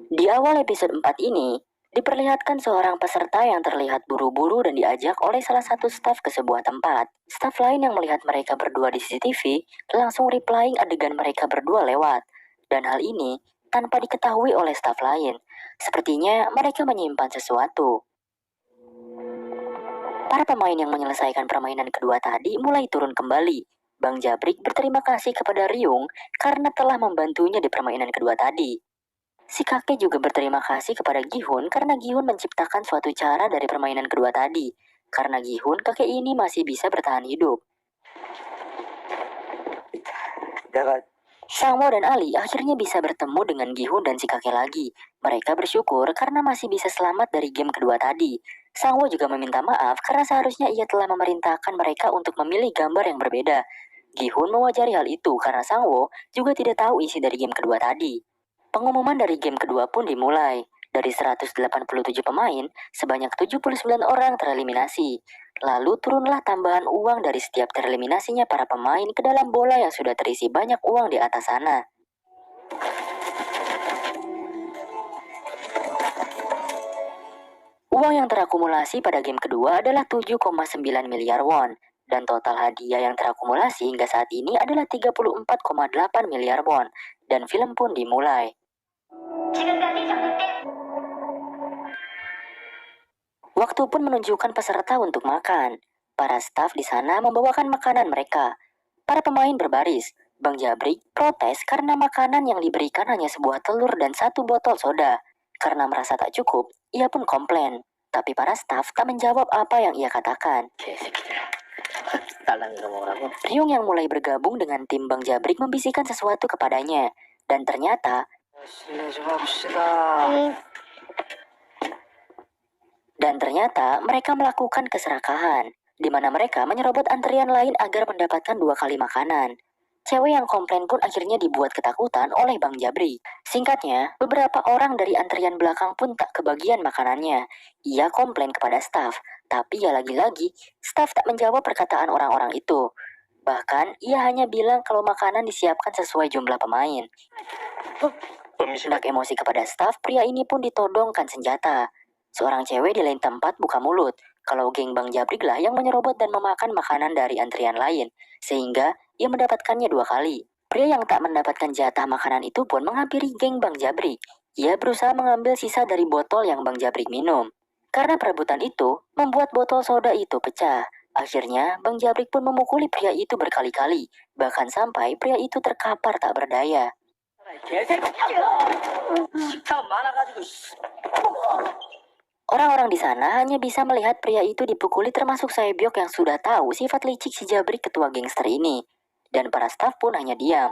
Di awal episode 4 ini, diperlihatkan seorang peserta yang terlihat buru-buru dan diajak oleh salah satu staf ke sebuah tempat. Staf lain yang melihat mereka berdua di CCTV langsung replying adegan mereka berdua lewat. Dan hal ini tanpa diketahui oleh staf lain. Sepertinya mereka menyimpan sesuatu. Para pemain yang menyelesaikan permainan kedua tadi mulai turun kembali. Bang Jabrik berterima kasih kepada Ryung karena telah membantunya di permainan kedua tadi. Si kakek juga berterima kasih kepada Gihun karena Gihun menciptakan suatu cara dari permainan kedua tadi. Karena Gihun, kakek ini masih bisa bertahan hidup. Sangwo dan Ali akhirnya bisa bertemu dengan Gihun dan si kakek lagi. Mereka bersyukur karena masih bisa selamat dari game kedua tadi. Sangwo juga meminta maaf karena seharusnya ia telah memerintahkan mereka untuk memilih gambar yang berbeda. Gihun mewajari hal itu karena Sangwo juga tidak tahu isi dari game kedua tadi. Pengumuman dari game kedua pun dimulai. Dari 187 pemain, sebanyak 79 orang tereliminasi. Lalu turunlah tambahan uang dari setiap tereliminasinya para pemain ke dalam bola yang sudah terisi banyak uang di atas sana. Uang yang terakumulasi pada game kedua adalah 7,9 miliar won. Dan total hadiah yang terakumulasi hingga saat ini adalah 34,8 miliar won. Dan film pun dimulai. Waktu pun menunjukkan peserta untuk makan. Para staf di sana membawakan makanan mereka. Para pemain berbaris. Bang Jabrik protes karena makanan yang diberikan hanya sebuah telur dan satu botol soda. Karena merasa tak cukup, ia pun komplain. Tapi para staf tak menjawab apa yang ia katakan. Ryung yang mulai bergabung dengan tim Bang Jabrik membisikkan sesuatu kepadanya. Dan ternyata mereka melakukan keserakahan, di mana mereka menyerobot antrian lain agar mendapatkan 2 kali makanan. Cewek yang komplain pun akhirnya dibuat ketakutan oleh Bang Jabri. Singkatnya, beberapa orang dari antrian belakang pun tak kebagian makanannya. Ia komplain kepada staf, tapi ya lagi-lagi, staf tak menjawab perkataan orang-orang itu. Bahkan, ia hanya bilang kalau makanan disiapkan sesuai jumlah pemain. Hendak emosi kepada staf, pria ini pun ditodongkan senjata. Seorang cewek di lain tempat buka mulut, kalau geng Bang Jabrik lah yang menyerobot dan memakan makanan dari antrian lain, sehingga ia mendapatkannya 2 kali. Pria yang tak mendapatkan jatah makanan itu pun menghampiri geng Bang Jabrik. Ia berusaha mengambil sisa dari botol yang Bang Jabrik minum. Karena perebutan itu, membuat botol soda itu pecah. Akhirnya, Bang Jabrik pun memukuli pria itu berkali-kali, bahkan sampai pria itu terkapar tak berdaya. Orang-orang di sana hanya bisa melihat pria itu dipukuli termasuk Saebyok yang sudah tahu sifat licik si Jabrik ketua gangster ini. Dan para staf pun hanya diam.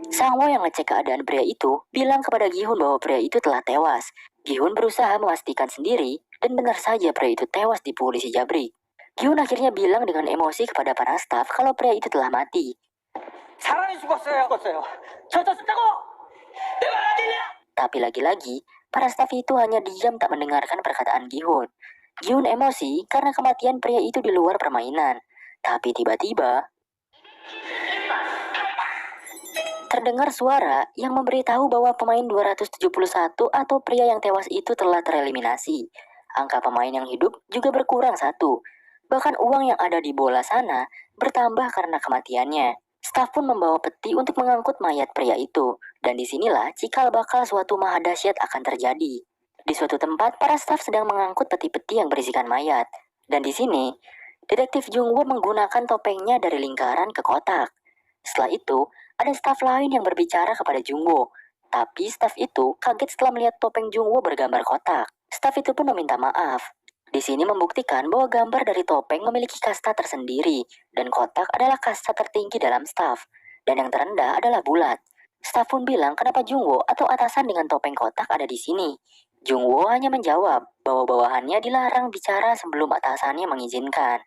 Sangwo yang ngecek keadaan pria itu bilang kepada Gihun bahwa pria itu telah tewas. Gihun berusaha memastikan sendiri dan benar saja pria itu tewas dipukuli si Jabrik. Gihun akhirnya bilang dengan emosi kepada para staf kalau pria itu telah mati. Tapi lagi-lagi, para staf itu hanya diam tak mendengarkan perkataan Gihun. Gihun emosi karena kematian pria itu di luar permainan. Tapi tiba-tiba, terdengar suara yang memberitahu bahwa pemain 271 atau pria yang tewas itu telah tereliminasi. Angka pemain yang hidup juga berkurang 1. Bahkan uang yang ada di bola sana bertambah karena kematiannya. Staf pun membawa peti untuk mengangkut mayat pria itu. Dan disinilah cikal bakal suatu maha dahsyat akan terjadi. Di suatu tempat, para staf sedang mengangkut peti-peti yang berisikan mayat. Dan di sini, detektif Jungwoo menggunakan topengnya dari lingkaran ke kotak. Setelah itu, ada staf lain yang berbicara kepada Jungwoo. Tapi staf itu kaget setelah melihat topeng Jungwoo bergambar kotak. Staf itu pun meminta maaf. Di sini membuktikan bahwa gambar dari topeng memiliki kasta tersendiri, dan kotak adalah kasta tertinggi dalam staf, dan yang terendah adalah bulat. Staf pun bilang kenapa Jungwoo atau atasan dengan topeng kotak ada di sini. Jungwoo hanya menjawab bahwa bawahannya dilarang bicara sebelum atasannya mengizinkan.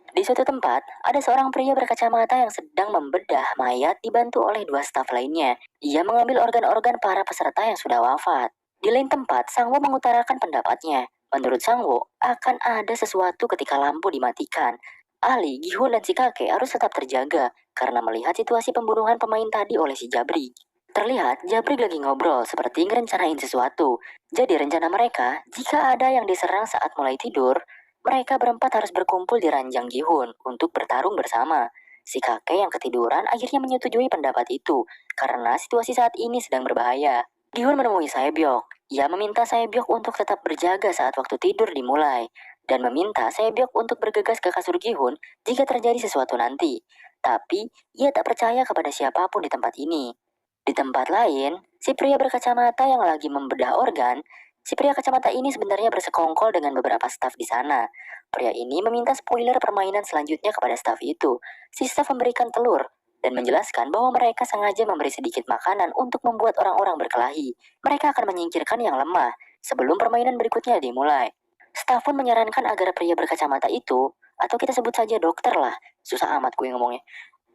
Di suatu tempat, ada seorang pria berkacamata yang sedang membedah mayat dibantu oleh 2 staf lainnya. Ia mengambil organ-organ para peserta yang sudah wafat. Di lain tempat, Sangwo mengutarakan pendapatnya. Menurut Sangwo, akan ada sesuatu ketika lampu dimatikan. Ali, Gihun, dan si kakek harus tetap terjaga karena melihat situasi pembunuhan pemain tadi oleh si Jabrik. Terlihat Jabrik lagi ngobrol seperti ngerencanain sesuatu. Jadi rencana mereka, jika ada yang diserang saat mulai tidur, mereka berempat harus berkumpul di ranjang Gihun untuk bertarung bersama. Si kakek yang ketiduran akhirnya menyetujui pendapat itu karena situasi saat ini sedang berbahaya. Gihun menemui Saebyok. Ia meminta Saebyok untuk tetap berjaga saat waktu tidur dimulai dan meminta Saebyok untuk bergegas ke kasur Gihun jika terjadi sesuatu nanti. Tapi, ia tak percaya kepada siapapun di tempat ini. Di tempat lain, si pria berkacamata yang lagi membedah organ, si pria kacamata ini sebenarnya bersekongkol dengan beberapa staf di sana. Pria ini meminta spoiler permainan selanjutnya kepada staf itu. Si staf memberikan telur dan menjelaskan bahwa mereka sengaja memberi sedikit makanan untuk membuat orang-orang berkelahi. Mereka akan menyingkirkan yang lemah sebelum permainan berikutnya dimulai. Staf pun menyarankan agar pria berkacamata itu, atau kita sebut saja dokter lah, susah amat gue ngomongnya,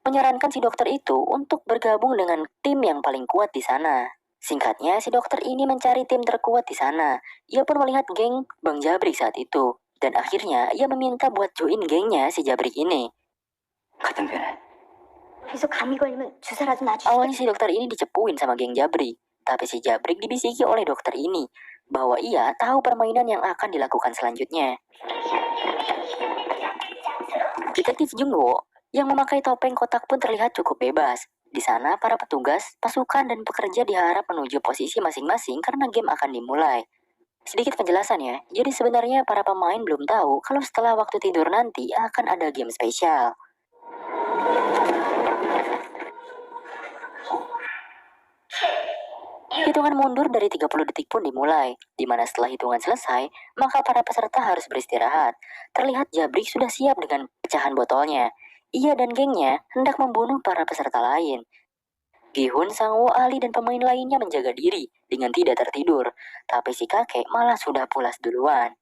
menyarankan si dokter itu untuk bergabung dengan tim yang paling kuat di sana. Singkatnya, si dokter ini mencari tim terkuat di sana. Ia pun melihat geng Bang Jabrik saat itu. Dan akhirnya, ia meminta buat join gengnya si Jabrik ini. 같은 편에. 계속 감기 걸리면 주사라도 Awalnya si dokter ini dicepuin sama geng Jabrik. Tapi si Jabrik dibisiki oleh dokter ini bahwa ia tahu permainan yang akan dilakukan selanjutnya. Detektif Jungwo yang memakai topeng kotak pun terlihat cukup bebas. Di sana, para petugas, pasukan, dan pekerja diharap menuju posisi masing-masing karena game akan dimulai. Sedikit penjelasan ya, jadi sebenarnya para pemain belum tahu kalau setelah waktu tidur nanti akan ada game spesial. Hitungan mundur dari 30 detik pun dimulai, di mana setelah hitungan selesai, maka para peserta harus beristirahat. Terlihat Jabrik sudah siap dengan pecahan botolnya. Ia dan gengnya hendak membunuh para peserta lain. Gihun, Sangwoo, Ali, dan pemain lainnya menjaga diri dengan tidak tertidur. Tapi si kakek malah sudah pulas duluan.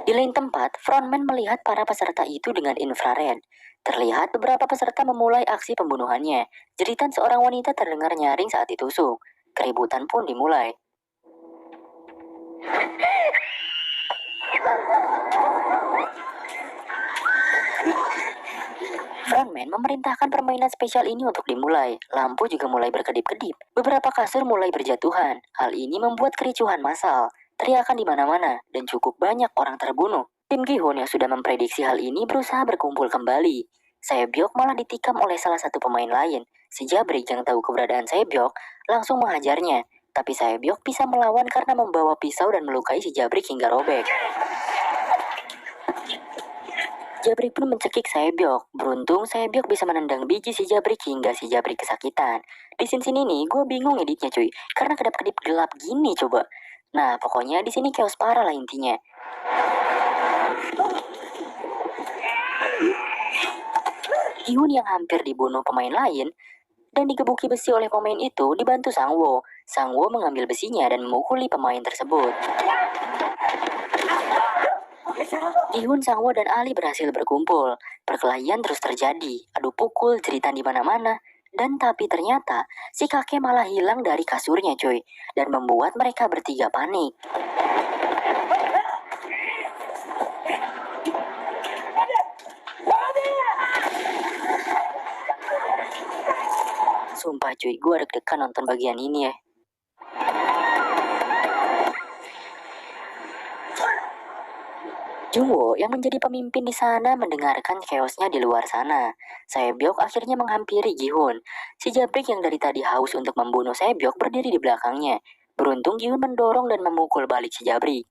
Di lain tempat, frontman melihat para peserta itu dengan infrared. Terlihat beberapa peserta memulai aksi pembunuhannya. Jeritan seorang wanita terdengar nyaring saat ditusuk. Keributan pun dimulai. Frontman memerintahkan permainan spesial ini untuk dimulai. Lampu juga mulai berkedip-kedip. Beberapa kasur mulai berjatuhan. Hal ini membuat kericuhan massal. Teriakan di mana-mana dan cukup banyak orang terbunuh. Tim Gihun yang sudah memprediksi hal ini berusaha berkumpul kembali. Saebyok malah ditikam oleh salah satu pemain lain. Si Jabrik yang tahu keberadaan Saebyok langsung menghajarnya. Tapi Saebyok bisa melawan karena membawa pisau dan melukai si Jabrik hingga robek. Jabrik pun mencekik Saebyok. Beruntung Saebyok bisa menendang biji si Jabrik hingga si Jabrik kesakitan. Di sini nih, gue bingung editnya cuy. Karena kedap-kedip gelap gini coba. Nah, pokoknya di sini chaos parah lah intinya. Gihun yang hampir dibunuh pemain lain dan digebuki besi oleh pemain itu dibantu Sangwoo. Sangwoo mengambil besinya dan memukuli pemain tersebut. Gihun, Sangwoo, dan Ali berhasil berkumpul. Perkelahian terus terjadi, adu pukul, jeritan di mana-mana. Dan tapi ternyata si kakek malah hilang dari kasurnya cuy. Dan membuat mereka bertiga panik. Sumpah cuy, gue deg-degan nonton bagian ini ya. Jungwo yang menjadi pemimpin di sana mendengarkan chaosnya di luar sana. Saebyok akhirnya menghampiri Gihun. Si Jabrik yang dari tadi haus untuk membunuh Saebyok berdiri di belakangnya. Beruntung Gihun mendorong dan memukul balik si Jabrik.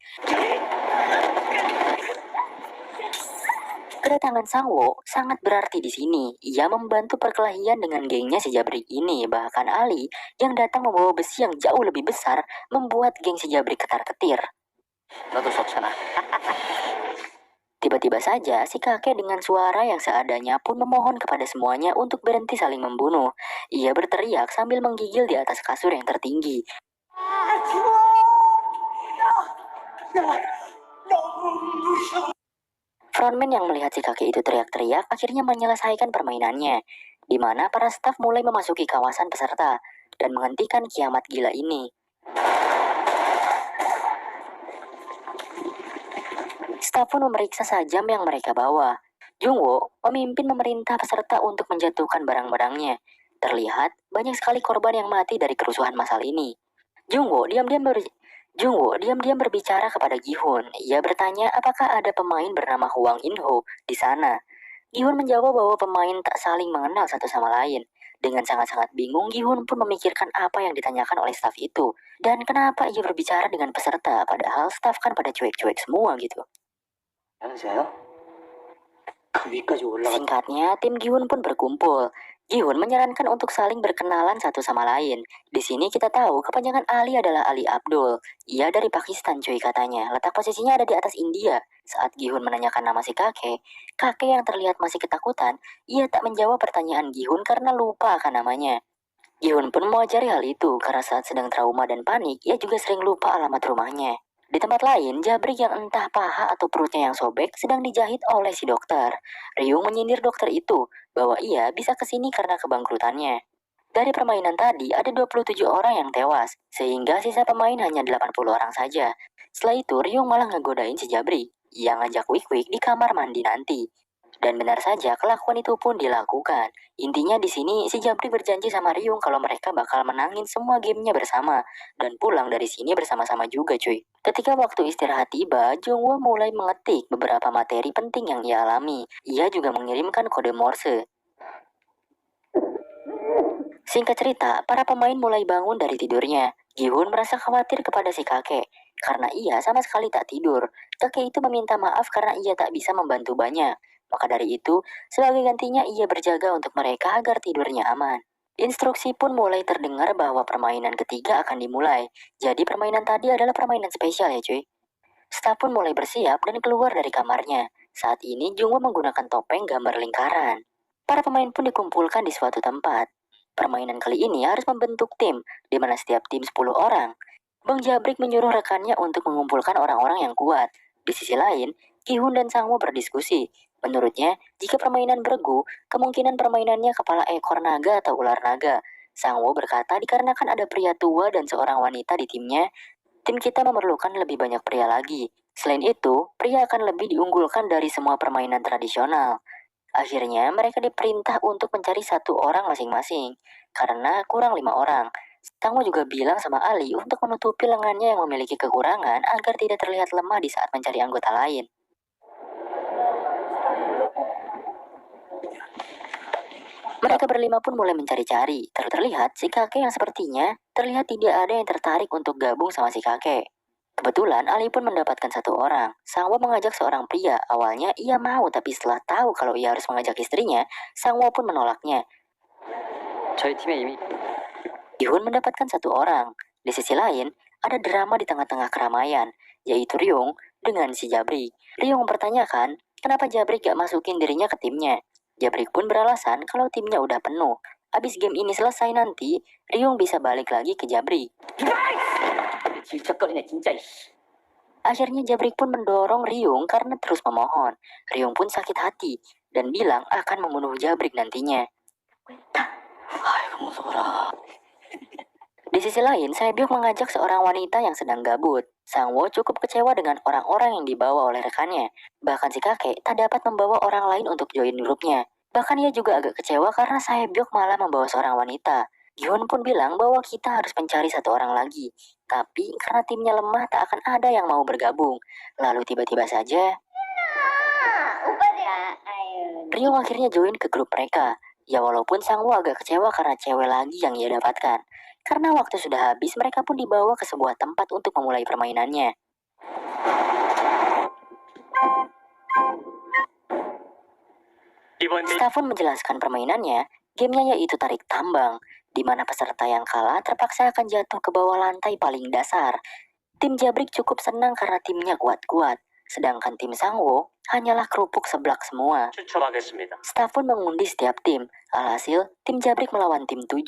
Kedatangan Sangwoo sangat berarti di sini. Ia membantu perkelahian dengan gengnya si Jabrik ini. Bahkan Ali yang datang membawa besi yang jauh lebih besar membuat geng si Jabrik ketar-ketir. 너도 좋잖아. Tiba-tiba saja, si kakek dengan suara yang seadanya pun memohon kepada semuanya untuk berhenti saling membunuh. Ia berteriak sambil menggigil di atas kasur yang tertinggi. Frontman yang melihat si kakek itu teriak-teriak akhirnya menyelesaikan permainannya, di mana para staf mulai memasuki kawasan peserta dan menghentikan kiamat gila ini. Staf pun memeriksa sajam yang mereka bawa. Jungwo memimpin memerintah peserta untuk menjatuhkan barang-barangnya. Terlihat banyak sekali korban yang mati dari kerusuhan massal ini. Jungwo diam-diam berbicara kepada Gihun. Ia bertanya apakah ada pemain bernama Huang Inho di sana. Gihun menjawab bahwa pemain tak saling mengenal satu sama lain. Dengan sangat-sangat bingung, Gihun pun memikirkan apa yang ditanyakan oleh staf itu. Dan kenapa ia berbicara dengan peserta, padahal staf kan pada cuek-cuek semua gitu. Singkatnya, tim Gihun pun berkumpul. Gihun menyarankan untuk saling berkenalan satu sama lain. Di sini kita tahu kepanjangan Ali adalah Ali Abdul. Ia dari Pakistan cuy katanya. Letak posisinya ada di atas India. Saat Gihun menanyakan nama si kakek yang terlihat masih ketakutan, ia tak menjawab pertanyaan Gihun karena lupa akan namanya. Gihun pun mewajari hal itu karena saat sedang trauma dan panik, ia juga sering lupa alamat rumahnya. Di tempat lain, Jabrik yang entah paha atau perutnya yang sobek sedang dijahit oleh si dokter. Ryung menyindir dokter itu bahwa ia bisa kesini karena kebangkrutannya. Dari permainan tadi ada 27 orang yang tewas, sehingga sisa pemain hanya 80 orang saja. Setelah itu, Ryung malah ngegodain si Jabrik. Ia ngajak Wik-Wik di kamar mandi nanti. Dan benar saja, kelakuan itu pun dilakukan. Intinya di sini si Jabrik berjanji sama Ryung kalau mereka bakal menangin semua gamenya bersama dan pulang dari sini bersama-sama juga cuy. Ketika waktu istirahat tiba, Jungwoo mulai mengetik beberapa materi penting yang ia alami. Ia juga mengirimkan kode Morse. Singkat cerita, para pemain mulai bangun dari tidurnya. Gihun merasa khawatir kepada si kakek karena ia sama sekali tak tidur. Kakek itu meminta maaf karena ia tak bisa membantu banyak. Maka dari itu, sebagai gantinya ia berjaga untuk mereka agar tidurnya aman. Instruksi pun mulai terdengar bahwa permainan ketiga akan dimulai. Jadi permainan tadi adalah permainan spesial ya cuy. Staf pun mulai bersiap dan keluar dari kamarnya. Saat ini Jungwoo menggunakan topeng gambar lingkaran. Para pemain pun dikumpulkan di suatu tempat. Permainan kali ini harus membentuk tim, di mana setiap tim 10 orang. Bang Jabrik menyuruh rekannya untuk mengumpulkan orang-orang yang kuat. Di sisi lain, Kihun dan Sangwoo berdiskusi. Menurutnya, jika permainan bergu, kemungkinan permainannya kepala ekor naga atau ular naga. Sangwoo berkata dikarenakan ada pria tua dan seorang wanita di timnya, tim kita memerlukan lebih banyak pria lagi. Selain itu, pria akan lebih diunggulkan dari semua permainan tradisional. Akhirnya, mereka diperintah untuk mencari satu orang masing-masing, karena kurang 5 orang. Tangmo juga bilang sama Ali untuk menutupi lengannya yang memiliki kekurangan agar tidak terlihat lemah di saat mencari anggota lain. Mereka berlima pun mulai mencari-cari. Terlihat si kakek yang sepertinya terlihat tidak ada yang tertarik untuk gabung sama si kakek. Kebetulan Ali pun mendapatkan satu orang. Sangwo mengajak seorang pria. Awalnya ia mau, tapi setelah tahu kalau ia harus mengajak istrinya, Sangwo pun menolaknya. Gihun mendapatkan satu orang. Di sisi lain, ada drama di tengah-tengah keramaian, yaitu Ryung dengan si Jabrik. Ryung mempertanyakan kenapa Jabrik gak masukin dirinya ke timnya. Jabrik pun beralasan kalau timnya udah penuh. Abis game ini selesai nanti, Ryung bisa balik lagi ke Jabrik. Akhirnya Jabrik pun mendorong Ryung karena terus memohon. Ryung pun sakit hati dan bilang akan membunuh Jabrik nantinya. Di sisi lain, Saebyok mengajak seorang wanita yang sedang gabut. Sangwo cukup kecewa dengan orang-orang yang dibawa oleh rekannya. Bahkan si kakek tak dapat membawa orang lain untuk join grupnya. Bahkan ia juga agak kecewa karena Saebyok malah membawa seorang wanita. Gihun pun bilang bahwa kita harus mencari satu orang lagi. Tapi karena timnya lemah tak akan ada yang mau bergabung. Lalu tiba-tiba saja, Ryung akhirnya join ke grup mereka. Ya walaupun Sangwoo agak kecewa karena cewek lagi yang ia dapatkan. Karena waktu sudah habis, mereka pun dibawa ke sebuah tempat untuk memulai permainannya. Staff pun menjelaskan permainannya, gamenya yaitu tarik tambang, di mana peserta yang kalah terpaksa akan jatuh ke bawah lantai paling dasar. Tim Jabrik cukup senang karena timnya kuat-kuat, sedangkan tim Sangwoo hanyalah kerupuk seblak semua. Staff pun mengundi setiap tim. Alhasil, tim Jabrik melawan tim 7.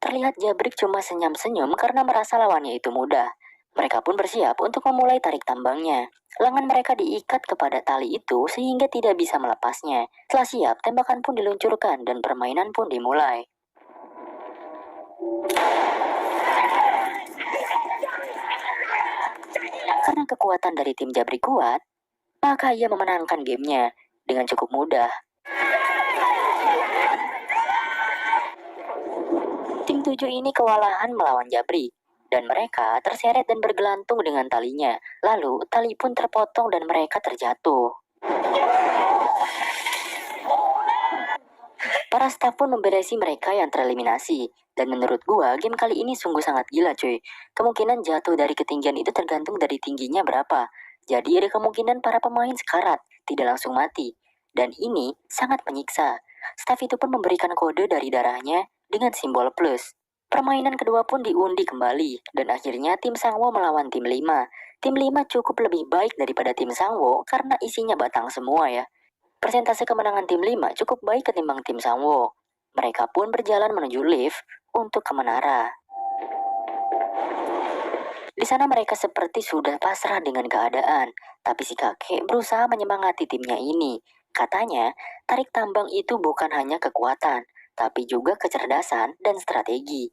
Terlihat Jabrik cuma senyum-senyum karena merasa lawannya itu mudah. Mereka pun bersiap untuk memulai tarik tambangnya. Lengan mereka diikat kepada tali itu sehingga tidak bisa melepasnya. Setelah siap, tembakan pun diluncurkan dan permainan pun dimulai. Karena kekuatan dari tim Jabrik kuat, maka ia memenangkan gamenya dengan cukup mudah. Tim 7 ini kewalahan melawan Jabri, dan mereka terseret dan bergelantung dengan talinya. Lalu, tali pun terpotong dan mereka terjatuh. Para staf pun memberesi mereka yang tereliminasi. Dan menurut gua, game kali ini sungguh sangat gila cuy. Kemungkinan jatuh dari ketinggian itu tergantung dari tingginya berapa. Jadi ada kemungkinan para pemain sekarat, tidak langsung mati. Dan ini sangat menyiksa. Staf itu pun memberikan kode dari darahnya dengan simbol plus. Permainan kedua pun diundi kembali, dan akhirnya tim Sangwo melawan tim 5. Tim 5 cukup lebih baik daripada tim Sangwo karena isinya batang semua ya. Persentase kemenangan tim 5 cukup baik ketimbang tim Sangwo. Mereka pun berjalan menuju lift untuk ke menara. Di sana mereka seperti sudah pasrah dengan keadaan, tapi si kakek berusaha menyemangati timnya ini. Katanya, tarik tambang itu bukan hanya kekuatan, tapi juga kecerdasan dan strategi.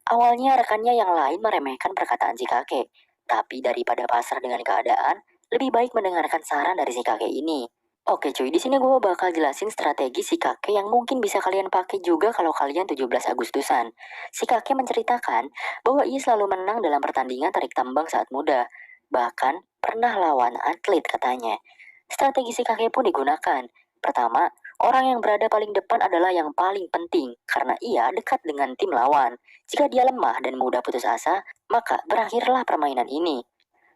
Awalnya rekannya yang lain meremehkan perkataan si kakek, tapi daripada pasrah dengan keadaan, lebih baik mendengarkan saran dari si kakek ini. Oke cuy, di sini gue bakal jelasin strategi si kakek yang mungkin bisa kalian pakai juga kalau kalian 17 Agustusan. Si kakek menceritakan bahwa ia selalu menang dalam pertandingan tarik tambang saat muda. Bahkan pernah lawan atlet katanya. Strategi si kakek pun digunakan. Pertama, orang yang berada paling depan adalah yang paling penting karena ia dekat dengan tim lawan. Jika dia lemah dan mudah putus asa, maka berakhirlah permainan ini.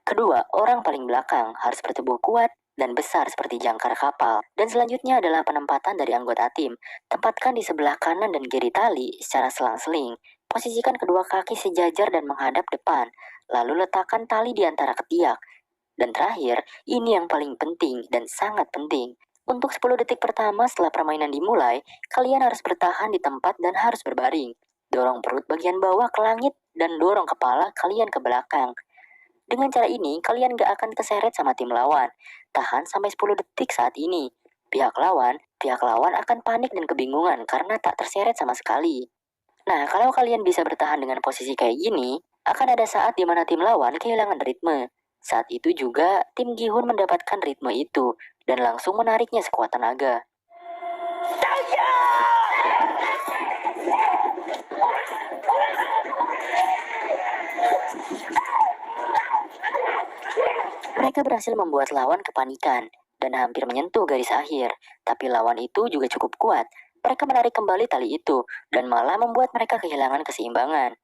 Kedua, orang paling belakang harus bertubuh kuat dan besar seperti jangkar kapal. Dan selanjutnya adalah penempatan dari anggota tim. Tempatkan di sebelah kanan dan kiri tali secara selang-seling. Posisikan kedua kaki sejajar dan menghadap depan. Lalu letakkan tali di antara ketiak. Dan terakhir, ini yang paling penting dan sangat penting. Untuk 10 detik pertama setelah permainan dimulai, kalian harus bertahan di tempat dan harus berbaring. Dorong perut bagian bawah ke langit dan dorong kepala kalian ke belakang. Dengan cara ini, kalian gak akan keseret sama tim lawan. Tahan sampai 10 detik saat ini. Pihak lawan akan panik dan kebingungan karena tak terseret sama sekali. Nah, kalau kalian bisa bertahan dengan posisi kayak gini, akan ada saat di mana tim lawan kehilangan ritme. Saat itu juga, tim Gihun mendapatkan ritme itu dan langsung menariknya sekuat tenaga. Mereka berhasil membuat lawan kepanikan dan hampir menyentuh garis akhir, tapi lawan itu juga cukup kuat. Mereka menarik kembali tali itu dan malah membuat mereka kehilangan keseimbangan.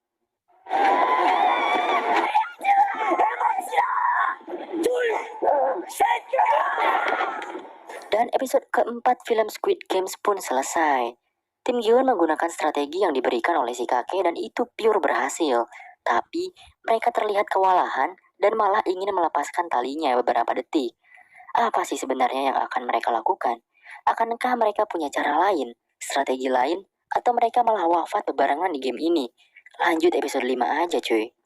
Dan episode keempat film Squid Games pun selesai. Tim Gion menggunakan strategi yang diberikan oleh si kakek dan itu pure berhasil. Tapi mereka terlihat kewalahan dan malah ingin melepaskan talinya beberapa detik. Apa sih sebenarnya yang akan mereka lakukan? Akankah mereka punya cara lain, strategi lain, atau mereka malah wafat bebarengan di game ini? Lanjut episode 5 aja cuy.